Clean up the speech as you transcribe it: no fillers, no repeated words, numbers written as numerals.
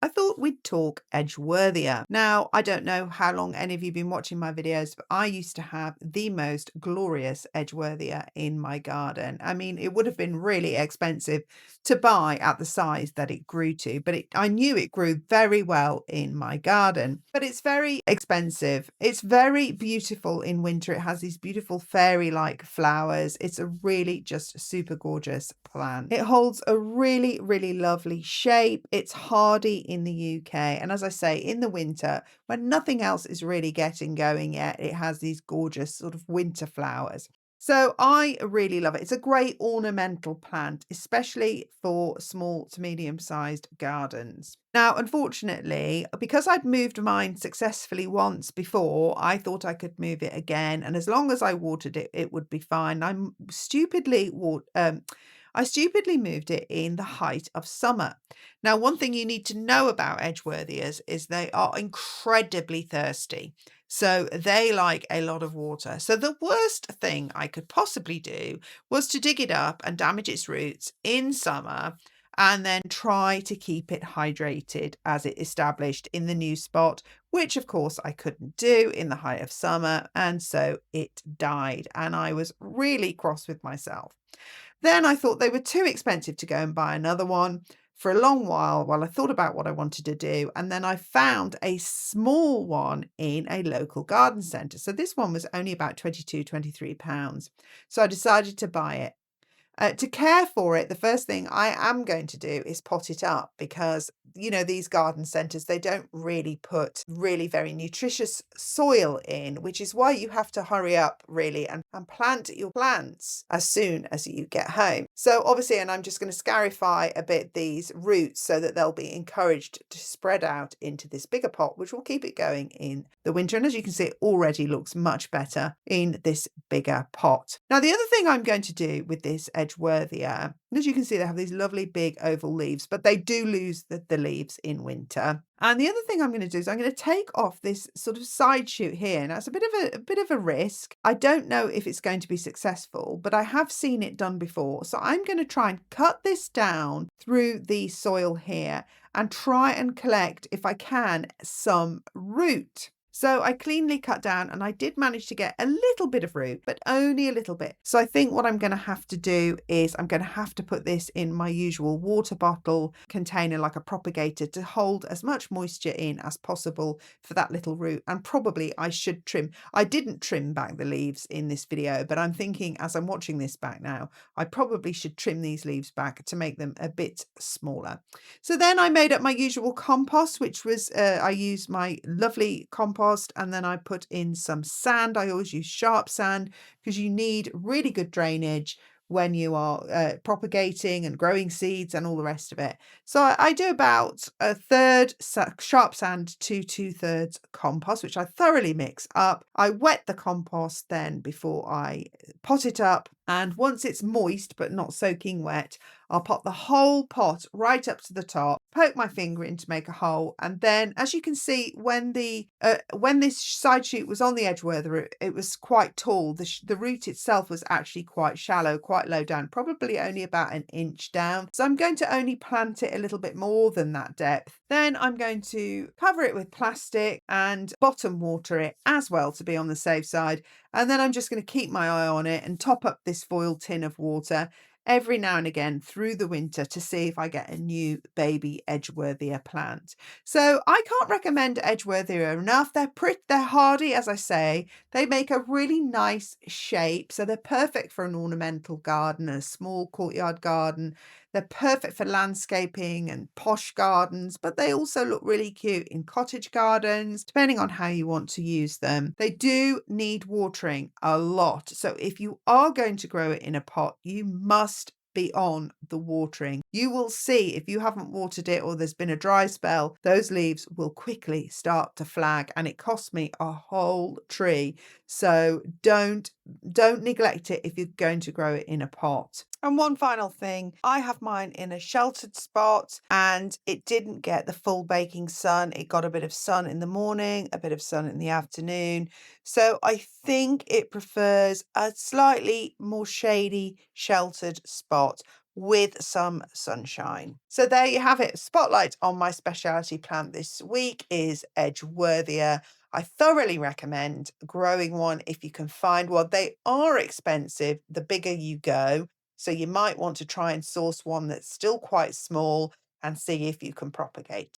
I thought we'd talk Edgeworthia. Now, I don't know how long any of you have been watching my videos, but I used to have the most glorious Edgeworthia in my garden. I mean, it would have been really expensive to buy at the size that it grew to, but I knew it grew very well in my garden. But it's very expensive. It's very beautiful in winter. It has these beautiful fairy-like flowers. It's a really just super gorgeous plant. It holds a really, really lovely shape. It's hardy in the UK. And as I say, in the winter, when nothing else is really getting going yet, it has these gorgeous sort of winter flowers. So I really love it. It's a great ornamental plant, especially for small to medium-sized gardens. Now, unfortunately, because I'd moved mine successfully once before, I thought I could move it again. And as long as I watered it, it would be fine. I stupidly moved it in the height of summer. Now, one thing you need to know about Edgeworthias is they are incredibly thirsty. So they like a lot of water. So the worst thing I could possibly do was to dig it up and damage its roots in summer and then try to keep it hydrated as it established in the new spot, which of course I couldn't do in the height of summer. And so it died. And I was really cross with myself. Then I thought they were too expensive to go and buy another one for a long while I thought about what I wanted to do. And then I found a small one in a local garden centre. So this one was only about £22, £23. So I decided to buy it. To care for it, the first thing I am going to do is pot it up because, these garden centres, they don't really put really very nutritious soil in, which is why you have to hurry up really and plant your plants as soon as you get home. So obviously, and I'm just going to scarify a bit these roots so that they'll be encouraged to spread out into this bigger pot, which will keep it going in the winter. And as you can see, it already looks much better in this bigger pot. Now, the other thing I'm going to do with this Edgeworthia, as you can see, they have these lovely big oval leaves, but they do lose the leaves in winter. And the other thing I'm going to do is I'm going to take off this sort of side shoot here. Now, it's a bit of a risk. I don't know if it's going to be successful, but I have seen it done before. So I'm going to try and cut this down through the soil here and try and collect, if I can, some root. So I cleanly cut down and I did manage to get a little bit of root, but only a little bit. So I think what I'm going to have to do is I'm going to have to put this in my usual water bottle container, like a propagator, to hold as much moisture in as possible for that little root. And probably I should trim. I didn't trim back the leaves in this video, but I'm thinking as I'm watching this back now, I probably should trim these leaves back to make them a bit smaller. So then I made up my usual compost, which was, I used my lovely compost, and then I put in some sand. I always use sharp sand because you need really good drainage when you are propagating and growing seeds and all the rest of it. So I do about a third sharp sand to 2/3 compost, which I thoroughly mix up. I wet the compost then before I pot it up. And once it's moist but not soaking wet, I'll pop the whole pot right up to the top, poke my finger in to make a hole. And then, as you can see, when this side shoot was on the Edgeworthia, it was quite tall. The root itself was actually quite shallow, quite low down, probably only about an inch down. So I'm going to only plant it a little bit more than that depth. Then I'm going to cover it with plastic and bottom water it as well to be on the safe side. And then I'm just going to keep my eye on it and top up this foil tin of water every now and again through the winter to see if I get a new baby Edgeworthia plant. So I can't recommend Edgeworthia enough. They're hardy, as I say. They make a really nice shape. So they're perfect for an ornamental garden, a small courtyard garden. They're perfect for landscaping and posh gardens, but they also look really cute in cottage gardens, depending on how you want to use them. They do need watering a lot. So if you are going to grow it in a pot, you must be on the watering. You will see if you haven't watered it or there's been a dry spell, those leaves will quickly start to flag, and it cost me a whole tree. So don't neglect it if you're going to grow it in a pot. And one final thing, I have mine in a sheltered spot and it didn't get the full baking sun. It got a bit of sun in the morning, a bit of sun in the afternoon. So I think it prefers a slightly more shady, sheltered spot. with some sunshine. So there you have it. Spotlight on my specialty plant this week is Edgeworthia. I thoroughly recommend growing one if you can find one. They are expensive the bigger you go, so you might want to try and source one that's still quite small and see if you can propagate